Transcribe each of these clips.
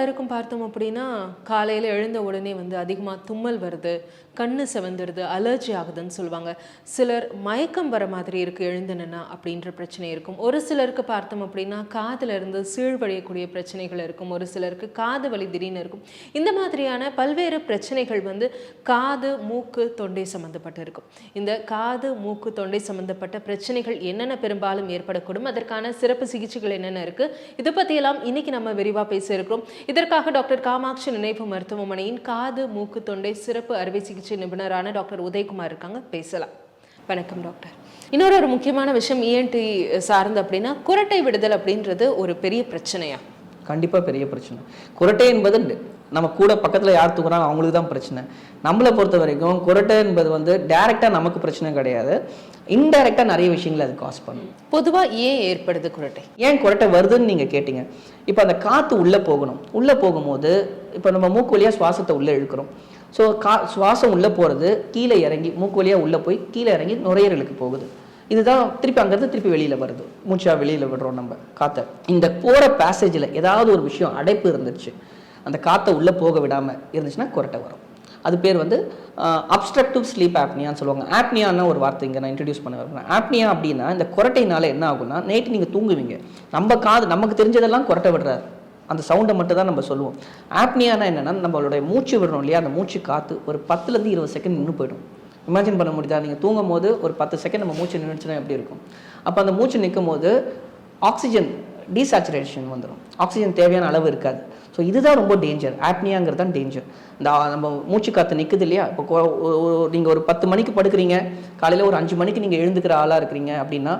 பலருக்கும் பார்த்தோம் அப்படின்னா காலையில் எழுந்த உடனே வந்து அதிகமாக தும்மல் வருது, கண்ணு செவந்துடுது, அலர்ஜி ஆகுதுன்னு சொல்லுவாங்க. சிலர் மயக்கம் வர மாதிரி இருக்குது எழுந்தனா அப்படின்ற பிரச்சனை இருக்கும். ஒரு சிலருக்கு பார்த்தோம் அப்படின்னா காதில் இருந்து சீழ்வழியக்கூடிய பிரச்சனைகள் இருக்கும். ஒரு சிலருக்கு காது வலி திடீர்னு இருக்கும். இந்த மாதிரியான பல்வேறு பிரச்சனைகள் வந்து காது, மூக்கு, தொண்டை சம்மந்தப்பட்டு இருக்கும். இந்த காது, மூக்கு, தொண்டை சம்மந்தப்பட்ட பிரச்சனைகள் என்னென்ன பெரும்பாலும் ஏற்படக்கூடும், அதற்கான சிறப்பு சிகிச்சைகள் என்னென்ன இருக்குது, இதை பற்றியெல்லாம் இன்னைக்கு நம்ம விரிவாக பேச இருக்கிறோம். இதற்காக டாக்டர் காமாட்சி நினைவு மருத்துவமனையின் காது, மூக்கு, தொண்டை சிறப்பு அறுவை சிகிச்சை நிபுணரான டாக்டர் உதயகுமார் இருக்காங்க. பேசலாம். வணக்கம் டாக்டர். இன்னொரு முக்கியமான விஷயம் ENT சார்ந்து அப்படின்னா குரட்டை விடுதல் அப்படின்றது ஒரு பெரிய பிரச்சனையா? கண்டிப்பாக பெரிய பிரச்சனை. குரட்டை என்பது நம்ம கூட பக்கத்தில் யார் தூக்குறாங்க அவங்களுக்கு தான் பிரச்சனை. நம்மளை பொறுத்த வரைக்கும் குரட்டை என்பது வந்து டைரெக்டாக நமக்கு பிரச்சனை கிடையாது, இன்டைரக்டாக நிறைய விஷயங்களை அது காஸ் பண்ணும். பொதுவாக ஏன் ஏற்படுது குரட்டை? ஏன் குரட்டை வருதுன்னு நீங்கள் கேட்டீங்க. இப்போ அந்த காற்று உள்ளே போகணும். உள்ளே போகும்போது இப்போ நம்ம மூக்கு வழியாக சுவாசத்தை உள்ளே இழுக்கிறோம். ஸோ சுவாசம் உள்ளே போகிறது கீழே இறங்கி மூக்கு வழியாக உள்ளே போய் கீழே இறங்கி நுரையீரலுக்கு போகுது. இதுதான் திருப்பி அங்கேருந்து திருப்பி வெளியில் வருது. மூச்சா வெளியில் விடுறோம் நம்ம காற்றை. இந்த போகிற பேசேஜில் ஏதாவது ஒரு விஷயம் அடைப்பு இருந்துச்சு, அந்த காற்றை உள்ளே போக விடாமல் இருந்துச்சுன்னா குரட்டை வரும். அது பேர் வந்து அப்ஸ்ட்ரக்டிவ் ஸ்லீப் ஆப்னியான்னு சொல்லுவாங்க. ஆப்னியான்னு ஒரு வார்த்தை இங்கே நான் இன்ட்ரடியூஸ் பண்ண வரேன். ஆப்னியா அப்படின்னா இந்த குரட்டைனால என்ன ஆகும்னா, நைட்டு நீங்கள் தூங்குவீங்க, நமக்கு தெரிஞ்சதெல்லாம் குரட்டை விடுறாரு, அந்த சவுண்டை மட்டும் தான் நம்ம சொல்லுவோம். ஆப்னியானா என்னென்னா, நம்மளுடைய மூச்சு விடுறோம் இல்லையா, அந்த மூச்சு காற்று ஒரு 10லேருந்து 20 செகண்ட் நின்று போயிடும். இமேஜின் பண்ண முடியுதா? நீங்கள் தூங்கும் போது ஒரு 10 செகண்ட் நம்ம மூச்சு நின்றுச்சுன்னா எப்படி இருக்கும்? அப்போ அந்த மூச்சு நிற்கும் போது ஆக்சிஜன் டீசாச்சுரேஷன் வந்துடும், ஆக்சிஜன் தேவையான அளவு இருக்காது. ஸோ இதுதான் ரொம்ப டேஞ்சர். ஆப்னியாங்கிறது தான் டேஞ்சர். இந்த நம்ம மூச்சு காற்று நிற்குது இல்லையா, இப்போ நீங்கள் ஒரு 10 மணிக்கு படுக்கிறீங்க, காலையில் ஒரு 5 மணிக்கு நீங்கள் எழுந்துக்கிற ஆளாக இருக்கிறீங்க அப்படின்னா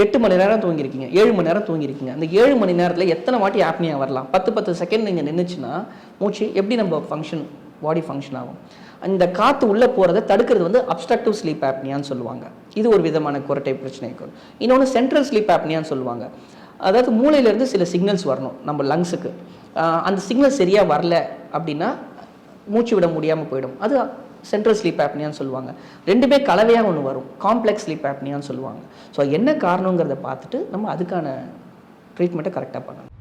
8 மணி நேரம் தூங்கியிருக்கீங்க, 7 மணி நேரம் தூங்கியிருக்கீங்க. அந்த 7 மணி நேரத்தில் எத்தனை வாட்டி ஆப்னியா வரலாம்? 10 செகண்ட் நீங்கள் நின்றுச்சுன்னா மூச்சு எப்படி நம்ம பாடி ஃபங்க்ஷன் ஆகும்? இந்த காற்று உள்ளே போகிறத தடுக்கிறது வந்து அப்ஸ்ட்ரக்டிவ் ஸ்லீப் ஆப்னியான்னு சொல்லுவாங்க. இது ஒரு விதமான குரட்டை பிரச்சனைக்கு. இன்னொன்று சென்ட்ரல் ஸ்லீப் ஆப்னியான்னு சொல்லுவாங்க. அதாவது மூளையிலேருந்து சில சிக்னல்ஸ் வரணும் நம்ம லங்ஸுக்கு. அந்த சிக்னல் சரியாக வரல அப்படின்னா மூச்சு விட முடியாமல் போயிடும். அது சென்ட்ரல் ஸ்லீப் ஆப்னியான்னு சொல்லுவாங்க. ரெண்டுமே கலவையாக ஒன்று வரும், காம்ப்ளெக்ஸ் ஸ்லீப் ஆப்னியான்னு சொல்லுவாங்க. ஸோ என்ன காரணங்கிறத பார்த்துட்டு நம்ம அதுக்கான ட்ரீட்மெண்ட்டை கரெக்டாக பண்ணணும்.